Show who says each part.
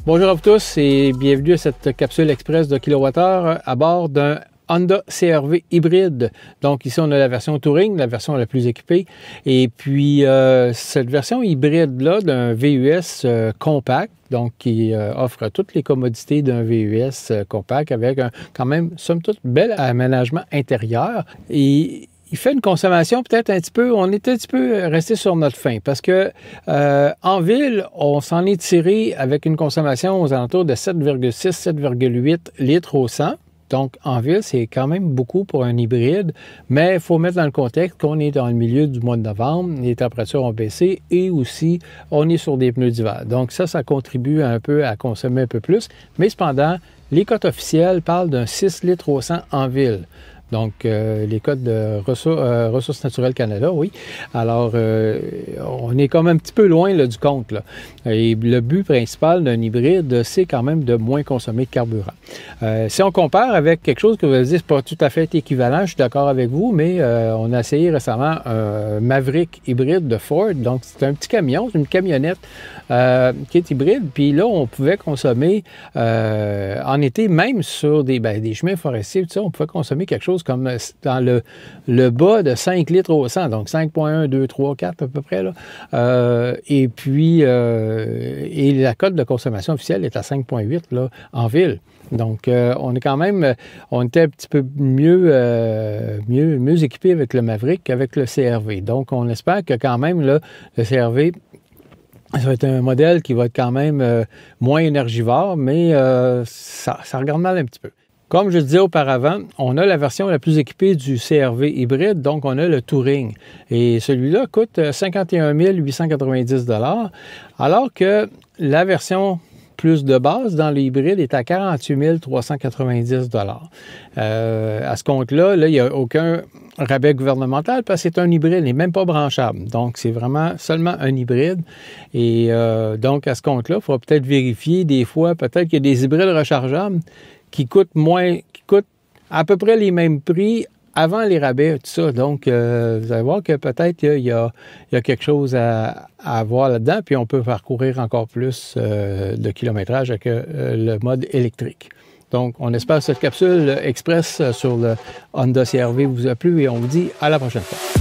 Speaker 1: Bonjour à vous tous et bienvenue à cette capsule express de kilowattheure à bord d'un Honda CR-V hybride. Donc ici, on a la version Touring, la version la plus équipée. Et puis, cette version hybride-là d'un VUS compact, donc qui offre toutes les commodités d'un VUS compact avec un, quand même, somme toute, bel aménagement intérieur. Et il fait une consommation peut-être un petit peu, on est un petit peu resté sur notre faim parce que en ville, on s'en est tiré avec une consommation aux alentours de 7,6-7,8 litres au 100. Donc, en ville, c'est quand même beaucoup pour un hybride, mais il faut mettre dans le contexte qu'on est dans le milieu du mois de novembre, les températures ont baissé et aussi, on est sur des pneus d'hiver. Donc, ça contribue un peu à consommer un peu plus, mais cependant, les cotes officielles parlent d'un 6 litres au 100 en ville. Donc, les codes de Ressources naturelles Canada, oui. Alors, on est comme un petit peu loin là, du compte. Là. Et le but principal d'un hybride, c'est quand même de moins consommer de carburant. Si on compare avec quelque chose que vous allez dire, c'est pas tout à fait équivalent, je suis d'accord avec vous, mais on a essayé récemment un Maverick hybride de Ford. Donc, c'est un petit camion, c'est une camionnette qui est hybride. Puis là, on pouvait consommer en été, même sur des chemins forestiers, tout ça, on pouvait consommer quelque chose comme dans le bas de 5 litres au 100, donc 5,1, 2, 3, 4 à peu près. Là. Et puis, et la cote de consommation officielle est à 5,8 là, en ville. Donc, on est quand même, on était un petit peu mieux équipé avec le Maverick qu'avec le CR-V. Donc, on espère que quand même, là, le CR-V, ça va être un modèle qui va être quand même moins énergivore, mais ça regarde mal un petit peu. Comme je disais auparavant, on a la version la plus équipée du CR-V hybride, donc on a le Touring. Et celui-là coûte 51 890 $, alors que la version plus de base dans le hybride est à 48 390 $. À ce compte-là, il n'y a aucun rabais gouvernemental parce que c'est un hybride, il n'est même pas branchable. Donc, c'est vraiment seulement un hybride. Et donc, à ce compte-là, il faudra peut-être vérifier des fois, peut-être qu'il y a des hybrides rechargeables qui coûtent à peu près les mêmes prix avant les rabais, tout ça. Donc, vous allez voir que peut-être il y a quelque chose à voir là-dedans, puis on peut parcourir encore plus de kilométrage avec le mode électrique. Donc, on espère que cette capsule express sur le Honda CR-V vous a plu et on vous dit à la prochaine fois.